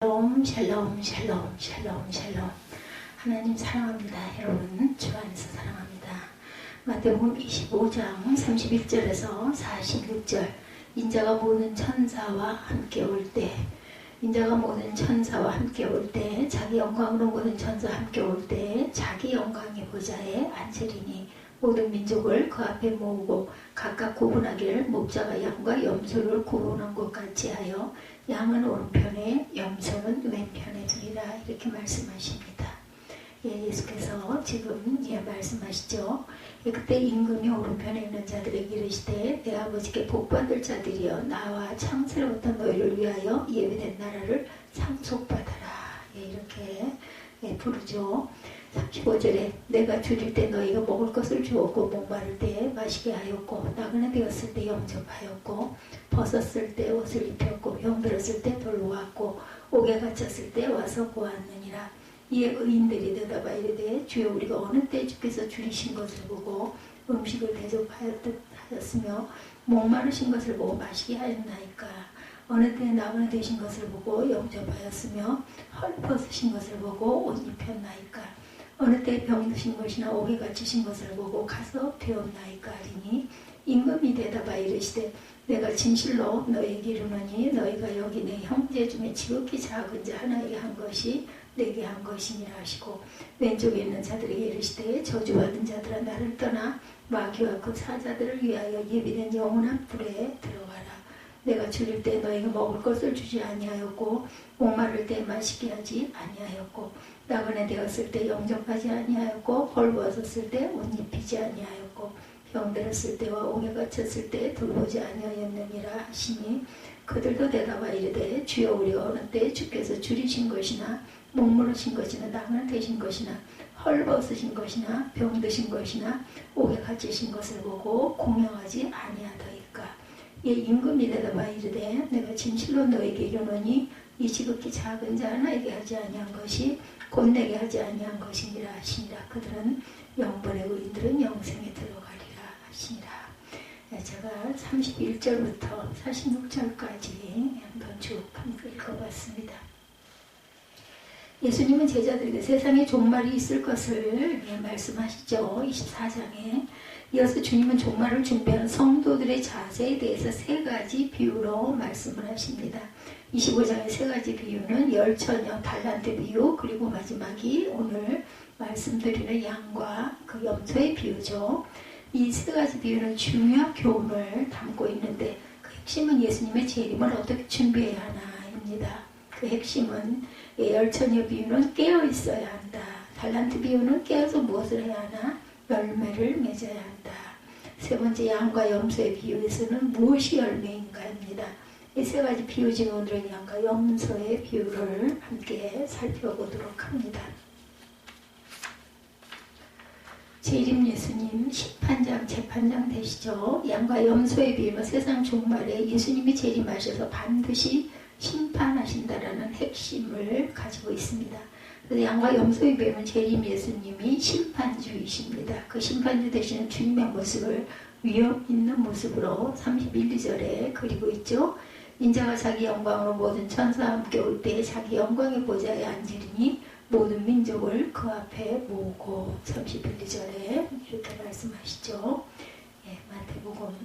샬롬 샬롬 샬롬 샬롬 샬롬. 하나님 사랑합니다. 여러분 주 안에서 사랑합니다. 마태복음 25장 31절에서 46절. 인자가 모든 천사와 함께 올 때, 인자가 모든 천사와 함께 올 때, 자기 영광으로 모든 천사와 함께 올 때 자기 영광의 보좌에 앉으리니 모든 민족을 그 앞에 모으고 각각 구분하기를 목자가 양과 염소를 구분한 것 같이 하여 양은 오른편에 염소는 왼편에 두리라. 이렇게 말씀하십니다. 예수께서 지금 말씀하시죠. 그때 임금이 오른편에 있는 자들에게 이르시되 내 아버지께 복받을 자들이여 나와 창세로부터 너희를 위하여 예비된 나라를 상속받아라. 이렇게 부르죠. 35절에 내가 줄일 때 너희가 먹을 것을 주었고 목마를 때 마시게 하였고 나그네 되었을 때 영접하였고 벗었을 때 옷을 입혔고 병들었을 때 돌보았고 옥에 갇혔을 때 와서 보았느니라. 이에 의인들이 대답하여 이르되 주여 우리가 어느 때 주께서 줄이신 것을 보고 음식을 대접하였으며 목마르신 것을 보고 마시게 하였나이까. 어느 때 나그네 되신 것을 보고 영접하였으며 헐벗으신 것을 보고 옷 입혔나이까. 어느 때 병드신 것이나 옥에 갇히신 것을 보고 가서 배웠나이까 하리니 임금이 대답하여 이르시되 내가 진실로 너희에게 이르노니 너희가 여기 내 형제 중에 지극히 작은 자 하나에게 한 것이 내게 한 것이니라 하시고 왼쪽에 있는 자들에게 이르시되 저주받은 자들아 나를 떠나 마귀와 그 사자들을 위하여 예비된 영원한 불에 들어가라. 내가 줄일 때 너희가 먹을 것을 주지 아니하였고 목마를 때 마시게 하지 아니하였고 나그네 되었을 때 영접하지 아니하였고 헐벗었을 때 옷 입히지 아니하였고 병들었을 때와 옥에 갇혔을 때 돌보지 아니하였느니라 하시니 그들도 대답하여 이르되 주여 우리가 어느 때 주께서 줄이신 것이나 목마르신 것이나 나그네 되신 것이나 헐벗으신 것이나 병드신 것이나 옥에 갇히신 것을 보고 공명하지 아니하더이까. 임금이 대답하여 이르되 내가 진실로 너에게 이르노니 이 지극히 작은 자 하나에게 하지 아니한 것이 곧 내게 하지 아니한 것이니라 하시니라. 그들은 영벌의 의인들은 영생에 들어가리라 하시니라. 제가 31절부터 46절까지 한번 쭉 읽어봤습니다. 예수님은 제자들에게 세상에 종말이 있을 것을 말씀하시죠. 24장에 이어서 주님은 종말을 준비하는 성도들의 자세에 대해서 세 가지 비유로 말씀을 하십니다. 25장의 세 가지 비유는 열처녀, 달란트 비유, 그리고 마지막이 오늘 말씀드리는 양과 그 염소의 비유죠. 이 세 가지 비유는 중요한 교훈을 담고 있는데 그 핵심은 예수님의 재림을 어떻게 준비해야 하나입니다. 그 핵심은 열처녀 비유는 깨어 있어야 한다. 달란트 비유는 깨어서 무엇을 해야 하나? 열매를 맺어야 한다. 세 번째 양과 염소의 비유에서는 무엇이 열매인가입니다. 이 세 가지 비유 중에 오늘은 양과 염소의 비유를 함께 살펴보도록 합니다. 재림 예수님 심판장, 재판장 되시죠. 양과 염소의 비유는 세상 종말에 예수님이 재림하셔서 반드시 심판하신다라는 핵심을 가지고 있습니다. 그래서 양과 염소의 비유는 재림 예수님이 심판주이십니다. 그 심판주 되시는 주님의 모습을 위험 있는 모습으로 31, 2절에 그리고 있죠. 인자가 자기 영광으로 모든 천사와 함께 올 때 자기 영광의 보좌에 앉으리니 모든 민족을 그 앞에 모으고 31, 2절에 이렇게 말씀하시죠. 마태복음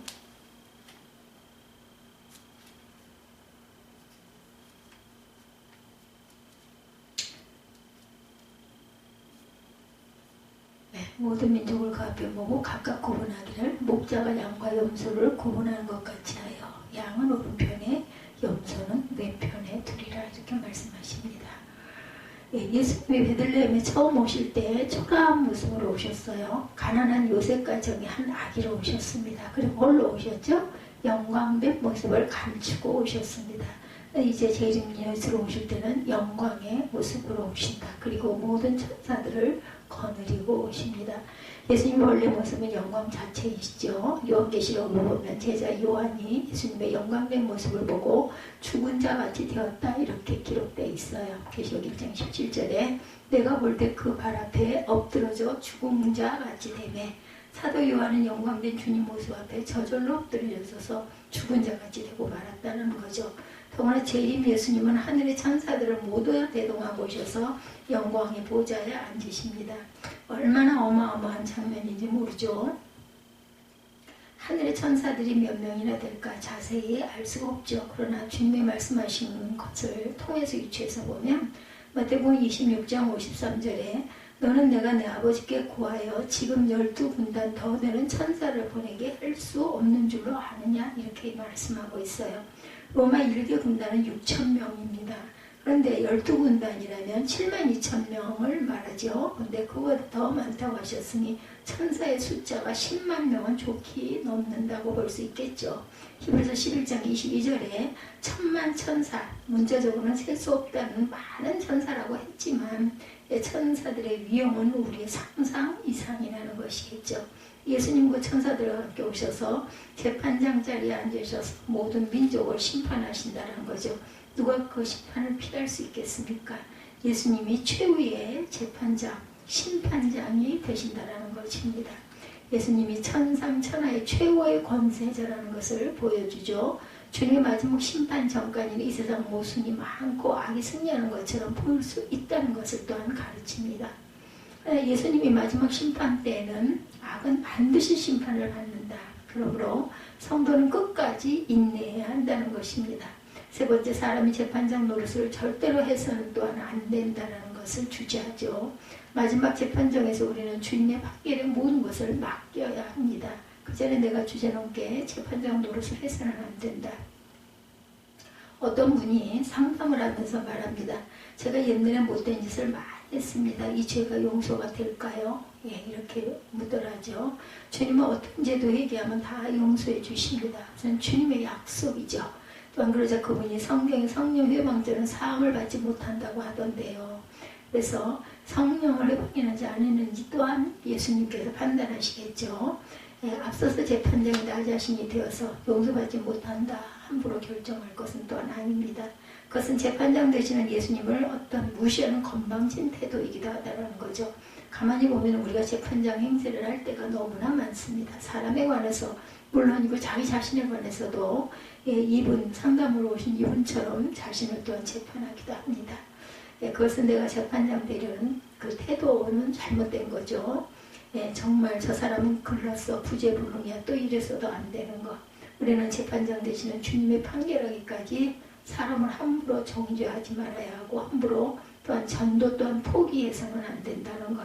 '모든 민족을 그 앞에 모으고 각각 구분하기를 목자가 양과 염소를 구분하는 것 같이 하여 양은 오른편에 염소는 왼편에 두리라.' 이렇게 말씀하십니다. 예수님이 베들레헴에 처음 오실 때 초라한 모습으로 오셨어요. 가난한 요셉 가정의 한 아기로 오셨습니다. 그리고 뭘로 오셨죠? 영광된 모습을 감추고 오셨습니다. 이제 재림 예수로 오실 때는 영광의 모습으로 오신다. 그리고 모든 천사들을 거느리고 오십니다. 예수님의 원래 모습은 영광 자체이시죠. 요한계시록을 보면 제자 요한이 예수님의 영광된 모습을 보고 죽은 자같이 되었다 이렇게 기록되어 있어요. 계시록 1장 17절에 내가 볼 때 그 발 앞에 엎드러져 죽은 자같이 되매 사도 요한은 영광된 주님 모습 앞에 저절로 엎드려져서 죽은 자같이 되고 말았다는 거죠. 더구나 재림 예수님은 하늘의 천사들을 모두 대동하고 오셔서 영광의 보좌에 앉으십니다. 얼마나 어마어마한 장면인지 모르죠. 하늘의 천사들이 몇 명이나 될까 자세히 알 수가 없죠. 그러나 주님이 말씀하신 것을 통해서 유추해서 보면 마태복음 26장 53절에 너는 내가 내 아버지께 구하여 지금 12군단 더 되는 천사를 보내게 할 수 없는 줄로 아느냐 이렇게 말씀하고 있어요. 로마 1개 군단은 6,000명입니다. 그런데 12군단이라면 72,000명을 말하죠. 근데 그보다 더 많다고 하셨으니 천사의 숫자가 10만 명은 좋게 넘는다고 볼 수 있겠죠. 히브리서 11장 22절에 천만 천사, 문자적으로는 셀 수 없다는 많은 천사라고 했지만 천사들의 위엄은 우리의 상상 이상이라는 것이겠죠. 예수님과 천사들과 함께 오셔서 재판장 자리에 앉으셔서 모든 민족을 심판하신다는 거죠. 누가 그 심판을 피할 수 있겠습니까? 예수님이 최후의 재판장, 심판장이 되신다는 것입니다. 예수님이 천상천하의 최고의 권세자라는 것을 보여주죠. 주님의 마지막 심판 전까지는 이 세상 모순이 많고 악이 승리하는 것처럼 보일 수 있다는 것을 또한 가르칩니다. 예수님이 마지막 심판 때에는 악은 반드시 심판을 받는다. 그러므로 성도는 끝까지 인내해야 한다는 것입니다. 세 번째, 사람이 재판장 노릇을 절대로 해서는 또한 안 된다는 것을 주제하죠. 마지막 재판정에서 우리는 주님의 판결의 모든 것을 맡겨야 합니다. 그 전에 내가 주제넘게 재판장 노릇을 해서는 안 된다. 어떤 분이 상담을 하면서 말합니다. 제가 옛날에 못된 짓을 많이 했습니다. 이 죄가 용서가 될까요? 예, 이렇게 묻더라죠. 주님은 어떤 죄도 회개하면 다 용서해 주십니다. 저는 주님의 약속이죠. 또한 그러자 그분이 성경에 성령 회방죄는 사함을 받지 못한다고 하던데요. 그래서 성령을 회방하지 않았는지 또한 예수님께서 판단하시겠죠. 예, 앞서서 재판장이 나 자신이 되어서 용서받지 못한다 함부로 결정할 것은 또한 아닙니다. 그것은 재판장 되시는 예수님을 어떤 무시하는 건방진 태도이기도 하다는 거죠. 가만히 보면 우리가 재판장 행세를 할 때가 너무나 많습니다. 사람에 관해서 물론이고 자기 자신에 관해서도 예, 이분 상담으로 오신 이분처럼 자신을 또한 재판하기도 합니다. 예, 그것은 내가 재판장 되려는 그 태도는 잘못된 거죠. 예, 정말 저 사람은 글렀어 부재불능이야 또 이래서도 안 되는 것. 우리는 재판장 되시는 주님의 판결하기까지 사람을 함부로 정죄하지 말아야 하고 함부로 또한 전도 또한 포기해서는 안 된다는 것.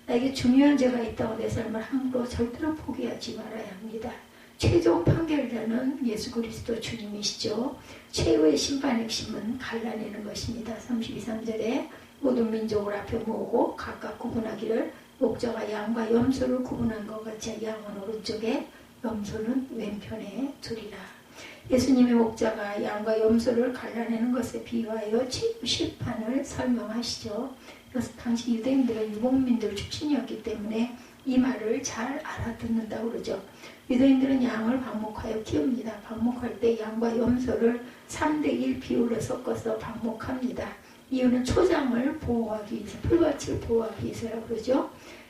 나에게 중요한 죄가 있다고 내 삶을 함부로 절대로 포기하지 말아야 합니다. 최종 판결자는 예수 그리스도 주님이시죠. 최후의 심판 핵심은 갈라내는 것입니다. 32, 3절에 모든 민족을 앞에 모으고 각각 구분하기를 목자가 양과 염소를 구분한 것 같이 양은 오른쪽에 염소는 왼편에 두리라. 예수님의 목자가 양과 염소를 갈라내는 것에 비유하여 심판을 설명하시죠. 그래서 당시 유대인들은 유목민들 출신이었기 때문에 이 말을 잘 알아듣는다고 그러죠. 유대인들은 양을 방목하여 키웁니다. 방목할 때 양과 염소를 3대1 비율로 섞어서 방목합니다. 이유는 초장을 보호하기 위해서, 풀밭을 보호하기 위해서라고 그러죠.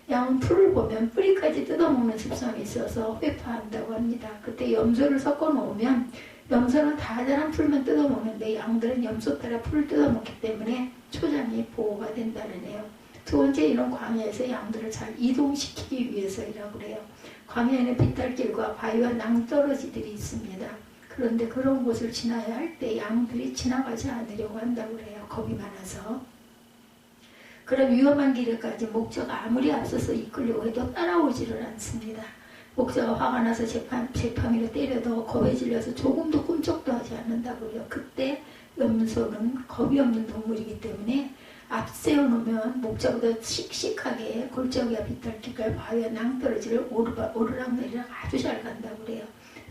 양은 풀을 보면 뿌리까지 뜯어먹는 습성이 있어서 회파한다고 합니다. 그때 염소를 섞어 놓으면 염소는 다 자란 풀만 뜯어먹는데 양들은 염소 따라 풀을 뜯어먹기 때문에 초장이 보호가 된다네요. 두 번째, 이런 광야에서 양들을 잘 이동시키기 위해서이라고 그래요. 광야에는 비탈길과 바위와 낭떠러지들이 있습니다. 그런데 그런 곳을 지나야 할 때 양들이 지나가지 않으려고 한다고 그래요. 겁이 많아서. 그런 위험한 길에까지 목자가 아무리 앞서서 이끌려고 해도 따라오지를 않습니다. 목자가 화가 나서 재팡이로 때려도 겁에 질려서 조금도 꿈쩍도 하지 않는다고 해요. 그때 염소는 겁이 없는 동물이기 때문에 앞세워 놓으면 목자보다 씩씩하게 골짜기와 비탈길과 바위와 낭떠러지를 오르락내리락 아주 잘 간다고 그래요.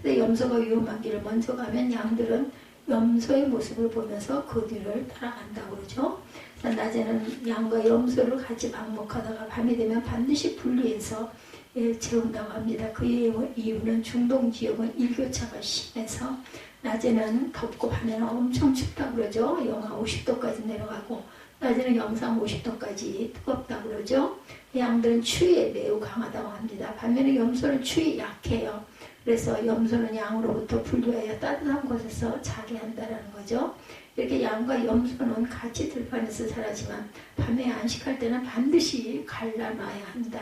근데 염소가 위험한 길을 먼저 가면 양들은 염소의 모습을 보면서 그 뒤를 따라간다고 그러죠. 낮에는 양과 염소를 같이 방목하다가 밤이 되면 반드시 분리해서 재운다고 합니다. 그 이유는 중동 지역은 일교차가 심해서 낮에는 덥고 밤에는 엄청 춥다고 그러죠. 영하 50도까지 내려가고 낮에는 영상 50도까지 뜨겁다고 그러죠. 양들은 추위에 매우 강하다고 합니다. 반면에 염소는 추위에 약해요. 그래서 염소는 양으로부터 분류하여 따뜻한 곳에서 자게 한다라는 거죠. 이렇게 양과 염소는 같이 들판에서 자라지만 밤에 안식할 때는 반드시 갈라놔야 한다.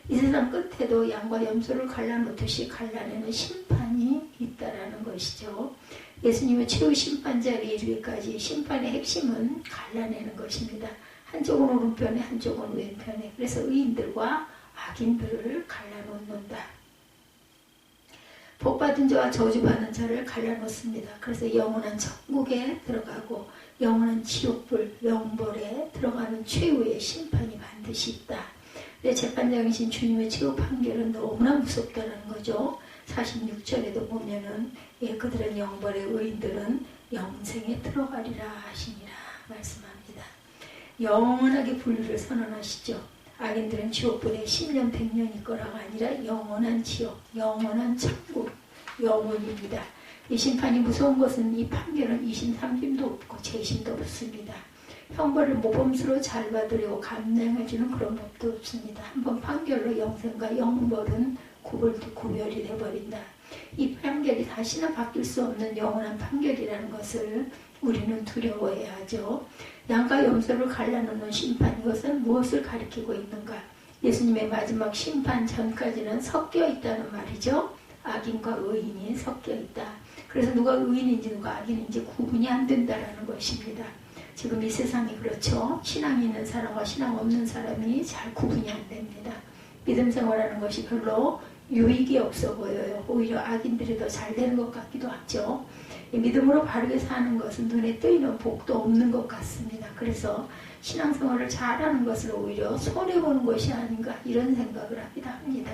이 세상 끝에도 양과 염소를 갈라놓듯이 갈라내는 심판이 있다라는 것이죠. 예수님의 최후 심판자리에 이르기까지 심판의 핵심은 갈라내는 것입니다. 한쪽은 오른편에 한쪽은 왼편에. 그래서 의인들과 악인들을 갈라놓는다. 복받은 자와 저주받는 자를 갈라놓습니다. 그래서 영원한 천국에 들어가고 영원한 지옥불, 영벌에 들어가는 최후의 심판이 반드시 있다. 근데 재판장이신 주님의 최후 판결은 너무나 무섭다는 거죠. 46절에도 보면은 그들은 영벌의 의인들은 영생에 들어가리라 하시니라 말씀합니다. 영원하게 분류를 선언하시죠. 악인들은 지옥불에 10년 100년일 거라가 아니라 영원한 지옥, 영원한 천국, 영원입니다. 이 심판이 무서운 것은 이 판결은 2심 3심도 없고 재심도 없습니다. 형벌을 모범수로 잘 받으려고 감당해주는 그런 법도 없습니다. 한번 판결로 영생과 영벌은 구별이 돼버린다. 이 판결이 다시는 바뀔 수 없는 영원한 판결이라는 것을 우리는 두려워해야 하죠. 양과 염소를 갈라놓는 심판, 이것은 무엇을 가리키고 있는가? 예수님의 마지막 심판 전까지는 섞여 있다는 말이죠. 악인과 의인이 섞여 있다. 그래서 누가 의인인지 누가 악인인지 구분이 안 된다는 것입니다. 지금 이 세상이 그렇죠. 신앙이 있는 사람과 신앙 없는 사람이 잘 구분이 안 됩니다. 믿음 생활하는 것이 별로 유익이 없어 보여요. 오히려 악인들이 더 잘 되는 것 같기도 하죠. 믿음으로 바르게 사는 것은 눈에 뜨이는 복도 없는 것 같습니다. 그래서 신앙생활을 잘하는 것을 오히려 손해보는 것이 아닌가 이런 생각을 하기도 합니다.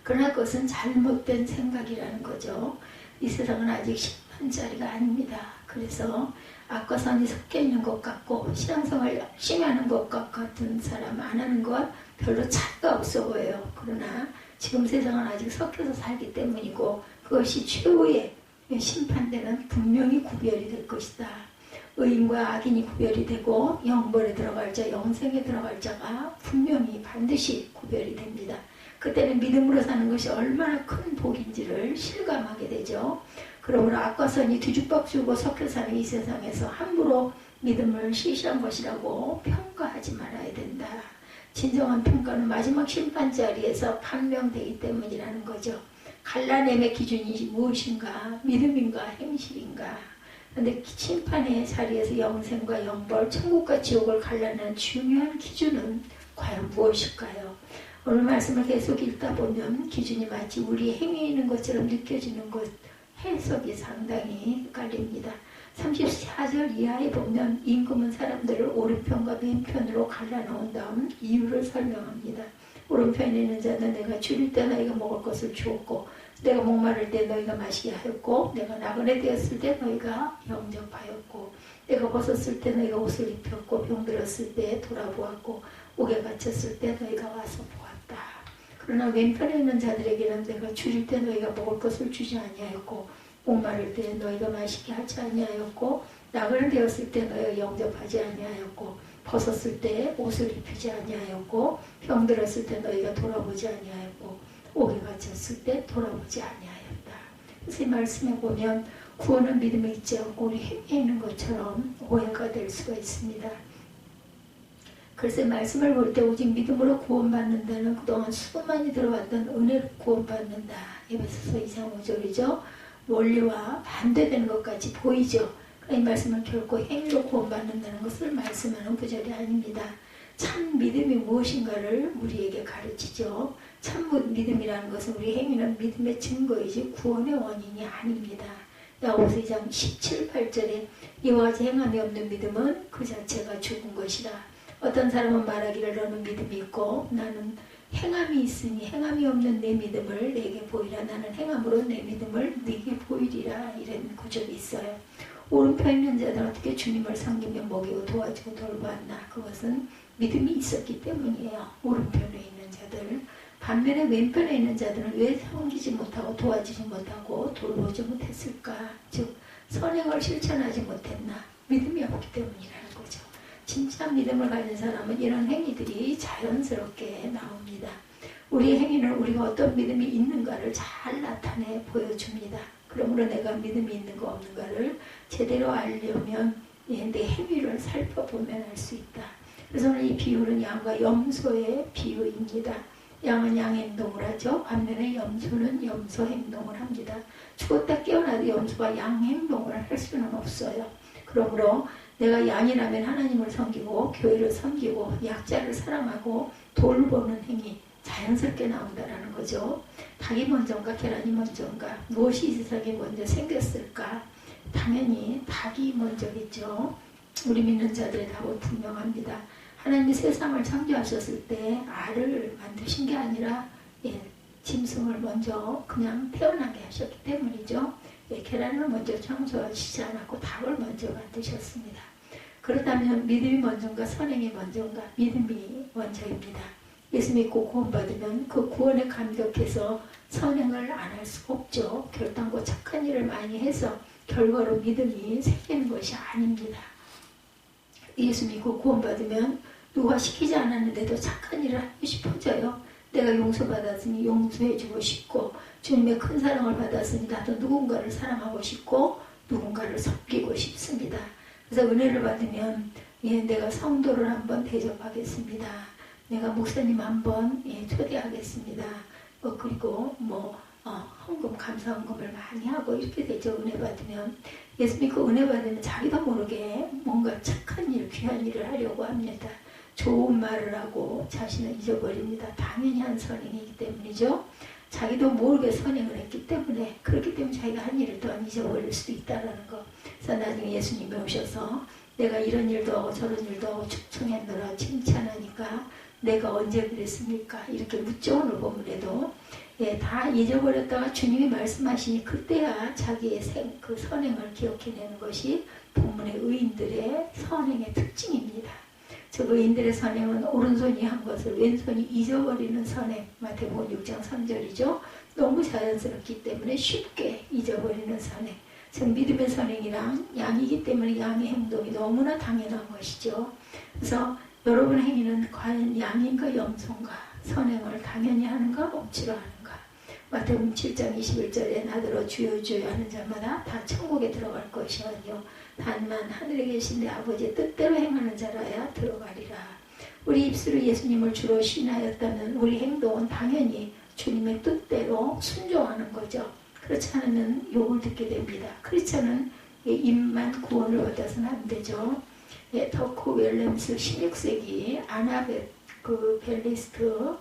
그러나 그것은 잘못된 생각이라는 거죠. 이 세상은 아직 심판자리가 아닙니다. 그래서 악과 선이 섞여 있는 것 같고 신앙생활 열심히 하는 것 같은 사람 안 하는 건 별로 차이가 없어 보여요. 그러나 지금 세상은 아직 섞여서 살기 때문이고 그것이 최후의 심판대는 분명히 구별이 될 것이다. 의인과 악인이 구별이 되고 영벌에 들어갈 자, 영생에 들어갈 자가 분명히 반드시 구별이 됩니다. 그때는 믿음으로 사는 것이 얼마나 큰 복인지를 실감하게 되죠. 그러므로 악과 선이 뒤죽박죽으로 섞여 사는 이 세상에서 함부로 믿음을 시시한 것이라고 평가하지 말아야 된다. 진정한 평가는 마지막 심판자리에서 판명되기 때문이라는 거죠. 갈라냄의 기준이 무엇인가? 믿음인가? 행실인가? 그런데 심판의 자리에서 영생과 영벌, 천국과 지옥을 갈라내는 중요한 기준은 과연 무엇일까요? 오늘 말씀을 계속 읽다 보면 기준이 마치 우리 행위에 있는 것처럼 느껴지는 것, 해석이 상당히 헷갈립니다. 34절 이하에 보면 임금은 사람들을 오른편과 왼편으로 갈라놓은 다음 이유를 설명합니다. 오른편에 있는 자는 내가 줄일 때 너희가 먹을 것을 주었고 내가 목마를 때 너희가 마시게 하였고 내가 나그네 되었을 때 너희가 영접하였고 내가 벗었을 때 너희가 옷을 입혔고 병들었을 때 돌아보았고 옥에 갇혔을 때 너희가 와서 보았다. 그러나 왼편에 있는 자들에게는 내가 줄일 때 너희가 먹을 것을 주지 아니하였고 목마를 때 너희가 마시게 하지 아니하였고 나그네 되었을 때 너희가 영접하지 아니하였고 벗었을 때 옷을 입히지 아니하였고 병들었을 때 너희가 돌아보지 아니하였고 옥에 갇혔을 때 돌아보지 아니하였다. 그래서 이 말씀에 보면 구원은 믿음에 있지 않고 우리 행위에 있는 것처럼 오해가 될 수가 있습니다. 그래서 말씀을 볼 때 오직 믿음으로 구원받는다는 그동안 수많이 들어왔던 은혜로 구원받는다. 에베소서 2장 5절이죠. 원리와 반대되는 것 같이 보이죠. 이 말씀은 결코 행위로 구원받는다는 것을 말씀하는 구절이 아닙니다. 참 믿음이 무엇인가를 우리에게 가르치죠. 참 믿음이라는 것은 우리 행위는 믿음의 증거이지 구원의 원인이 아닙니다. 야고보서 2장 17, 8절에 이와 같이 행함이 없는 믿음은 그 자체가 죽은 것이라. 어떤 사람은 말하기를 너는 믿음이 있고 나는 행함이 있으니 행함이 없는 내 믿음을 내게 보이라. 나는 행함으로 내 믿음을 네게 보이리라. 이런 구절이 있어요. 오른편에 있는 자들은 어떻게 주님을 섬기며 먹이고 도와주고 돌보았나? 그것은 믿음이 있었기 때문이에요. 오른편에 있는 자들. 반면에 왼편에 있는 자들은 왜 섬기지 못하고 도와주지 못하고 돌보지 못했을까? 즉 선행을 실천하지 못했나? 믿음이 없기 때문이라는 거죠. 진짜 믿음을 가진 사람은 이런 행위들이 자연스럽게 나옵니다. 우리 행위는 우리가 어떤 믿음이 있는가를 잘 나타내 보여줍니다. 그러므로 내가 믿음이 있는가 없는가를 제대로 알려면 내 행위를 살펴보면 알 수 있다. 그래서 오늘 이 비유는 양과 염소의 비유입니다. 양은 양 행동을 하죠. 반면에 염소는 염소 행동을 합니다. 죽었다 깨어나도 염소가 양 행동을 할 수는 없어요. 그러므로 내가 양이라면 하나님을 섬기고 교회를 섬기고 약자를 사랑하고 돌보는 행위 자연스럽게 나온다라는 거죠. 닭이 먼저인가 계란이 먼저인가, 무엇이 이 세상에 먼저 생겼을까? 당연히 닭이 먼저겠죠. 우리 믿는 자들의 답은 분명합니다. 하나님이 세상을 창조하셨을 때 알을 만드신 게 아니라 짐승을 먼저 그냥 태어나게 하셨기 때문이죠. 계란을 먼저 창조하시지 않았고 닭을 먼저 만드셨습니다. 그렇다면 믿음이 먼저인가 선행이 먼저인가? 믿음이 먼저입니다. 예수 믿고 구원받으면 그 구원에 감격해서 선행을 안 할 수가 없죠. 결단고 착한 일을 많이 해서 결과로 믿음이 생기는 것이 아닙니다. 예수 믿고 구원받으면 누가 시키지 않았는데도 착한 일을 하고 싶어져요. 내가 용서받았으니 용서해주고 싶고 주님의 큰 사랑을 받았으니 나도 누군가를 사랑하고 싶고 누군가를 섬기고 싶습니다. 그래서 은혜를 받으면 내가 성도를 한번 대접하겠습니다. 내가 목사님 한번 초대하겠습니다. 그리고 헌금 감사헌금을 많이 하고 이렇게 되죠. 은혜 받으면 예수 믿고 은혜 받으면 자기도 모르게 뭔가 착한 일, 귀한 일을 하려고 합니다. 좋은 말을 하고 자신을 잊어버립니다. 당연히 한 선행이기 때문이죠. 자기도 모르게 선행을 했기 때문에 그렇기 때문에 자기가 한 일을 또한 잊어버릴 수도 있다는 거. 그래서 나중에 예수님이 오셔서 내가 이런 일도 하고 저런 일도 하고 충성했노라 칭찬하니까 내가 언제 그랬습니까? 이렇게 묻죠. 오늘 본문에도 다 잊어버렸다가 주님이 말씀하시니 그때야 자기의 그 선행을 기억해내는 것이 본문의 의인들의 선행의 특징입니다. 저 의인들의 선행은 오른손이 한 것을 왼손이 잊어버리는 선행, 마태복음 6장 3절이죠. 너무 자연스럽기 때문에 쉽게 잊어버리는 선행. 즉 믿음의 선행이란 양이기 때문에 양의 행동이 너무나 당연한 것이죠. 그래서 여러분 행위는 과연 양인가 염소인가, 선행을 당연히 하는가 억지로 하는가. 마태복음 7장 21절에 나더러 주여 주여 하는 자마다 다 천국에 들어갈 것이거든요. 단만 하늘에 계신 내 아버지의 뜻대로 행하는 자라야 들어가리라. 우리 입술로 예수님을 주로 신하였다면 우리 행동은 당연히 주님의 뜻대로 순종하는 거죠. 그렇지 않으면 욕을 듣게 됩니다. 크리스찬은 입만 구원을 받아서는 안 되죠. 더크 웰렘스 16세기 아나벳 벨리스트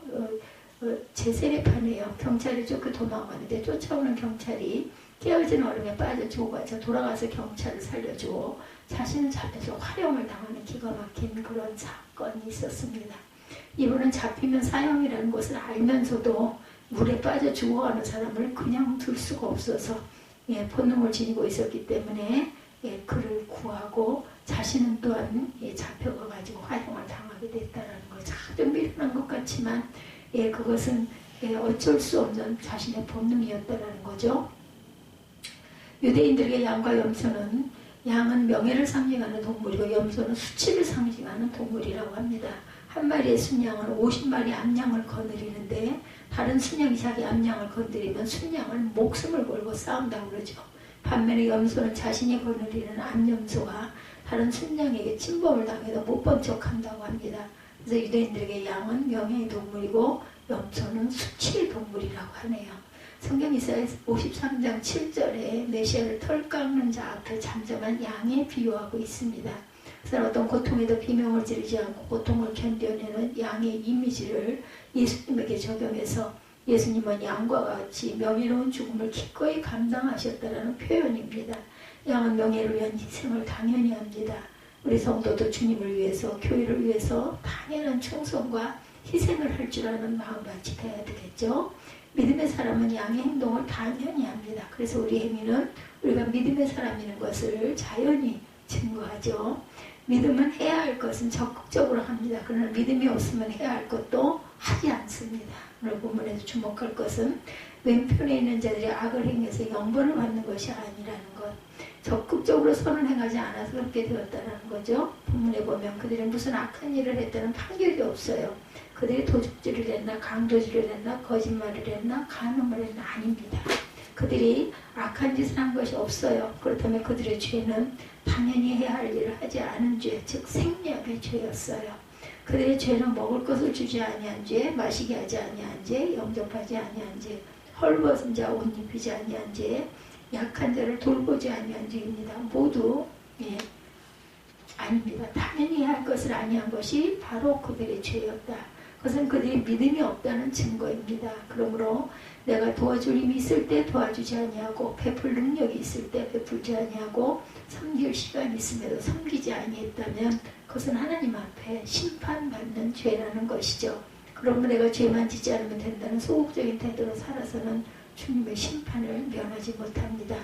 제세례판이에요. 경찰이 쫓겨 도망가는데 쫓아오는 경찰이 깨어진 얼음에 빠져 죽어가지고 돌아가서 경찰을 살려주고 자신은 잡혀서 활용을 당하는 기가 막힌 그런 사건이 있었습니다. 이분은 잡히면 사형이라는 것을 알면서도 물에 빠져 죽어가는 사람을 그냥 둘 수가 없어서 본능을 지니고 있었기 때문에 그를 구하고 자신은 또한 잡혀가가지고 활용을 당하게 됐다는 거죠. 아주 미련한 것 같지만 그것은 어쩔 수 없는 자신의 본능이었다는 거죠. 유대인들에게 양과 염소는 양은 명예를 상징하는 동물이고 염소는 수치를 상징하는 동물이라고 합니다. 한 마리의 순양은 50마리 암양을 거느리는데 다른 순양이 자기 암양을 건드리면 순양은 목숨을 걸고 싸운다고 그러죠. 반면에 염소는 자신이 거느리는 암염소가 다른 순양에게 침범을 당해도 못 본 척한다고 합니다. 그래서 유대인들에게 양은 명예의 동물이고 염소는 수치의 동물이라고 하네요. 성경 이사야서 53장 7절에 메시아를 털 깎는 자 앞에 잠잠한 양에 비유하고 있습니다. 그래서 어떤 고통에도 비명을 지르지 않고 고통을 견뎌내는 양의 이미지를 예수님에게 적용해서 예수님은 양과 같이 명예로운 죽음을 기꺼이 감당하셨다는 표현입니다. 양은 명예를 위한 희생을 당연히 합니다. 우리 성도도 주님을 위해서 교회를 위해서 당연한 충성과 희생을 할 줄 아는 마음같이 돼야 되겠죠. 믿음의 사람은 양의 행동을 당연히 합니다. 그래서 우리 행위는 우리가 믿음의 사람이라는 것을 자연히 증거하죠. 믿음은 해야 할 것은 적극적으로 합니다. 그러나 믿음이 없으면 해야 할 것도 하지 않습니다. 오늘 본문에서 주목할 것은 왼편에 있는 자들이 악을 행해서 영벌을 받는 것이 아니라는 것. 적극적으로 선을 행하지 않아서 그렇게 되었다는 거죠. 본문에 보면 그들이 무슨 악한 일을 했다는 판결이 없어요. 그들이 도둑질을 했나, 강도질을 했나, 거짓말을 했나, 간음을 했나? 아닙니다. 그들이 악한 짓을 한 것이 없어요. 그렇다면 그들의 죄는 당연히 해야 할 일을 하지 않은 죄, 즉 생략의 죄였어요. 그들의 죄는 먹을 것을 주지 아니한 죄, 마시게 하지 아니한 죄, 영접하지 아니한 죄, 헐벗은 자 옷 입히지 아니한 죄, 약한 자를 돌보지 아니한 죄입니다. 모두 아닙니다. 당연히 할 것을 아니한 것이 바로 그들의 죄였다. 그것은 그들이 믿음이 없다는 증거입니다. 그러므로 내가 도와줄 힘이 있을 때 도와주지 아니하고 베풀 능력이 있을 때 베풀지 아니하고 섬길 시간이 있음에도 섬기지 아니했다면 그것은 하나님 앞에 심판받는 죄라는 것이죠. 그러면 내가 죄만 짓지 않으면 된다는 소극적인 태도로 살아서는 주님의 심판을 면하지 못합니다.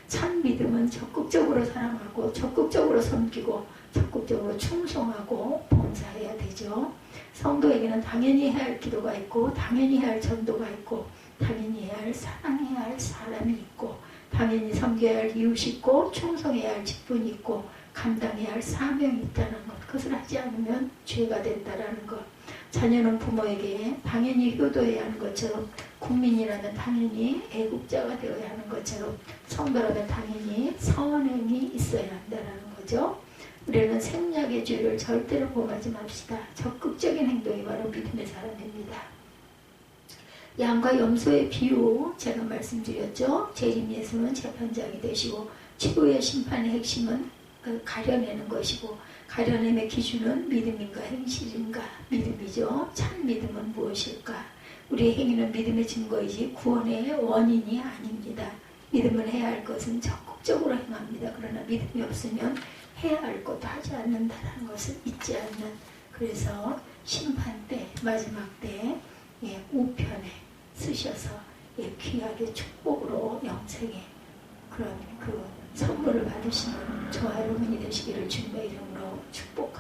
참 믿음은 적극적으로 사랑하고 적극적으로 섬기고 적극적으로 충성하고 봉사해야 되죠. 성도에게는 당연히 해야 할 기도가 있고 당연히 해야 할 전도가 있고 당연히 해야 할 사랑해야 할 사람이 있고 당연히 섬겨야 할 이웃이 있고 충성해야 할 직분이 있고 감당해야 할 사명이 있다는 것. 그것을 하지 않으면 죄가 된다는 것. 자녀는 부모에게 당연히 효도해야 하는 것처럼 국민이라면 당연히 애국자가 되어야 하는 것처럼 성도라면 당연히 선행이 있어야 한다는 거죠. 우리는 생략의 죄를 절대로 범하지 맙시다. 적극적인 행동이 바로 믿음의 사람입니다. 양과 염소의 비유 제가 말씀드렸죠. 재림 예수는 재판장이 되시고 최후의 심판의 핵심은 가려내는 것이고 가려냄의 기준은 믿음인가 행실인가? 믿음이죠. 참 믿음은 무엇일까? 우리의 행위는 믿음의 증거이지 구원의 원인이 아닙니다. 믿음은 해야 할 것은 적극적으로 행합니다. 그러나 믿음이 없으면 해야 할 것도 하지 않는다는 것을 잊지 않는, 그래서 심판 때 마지막 때 우편에 쓰셔서 귀하게 축복으로 영생에 그런 그 선물을 받으시는 저와 여러분이 되시기를 주님의 이름으로 축복합니다.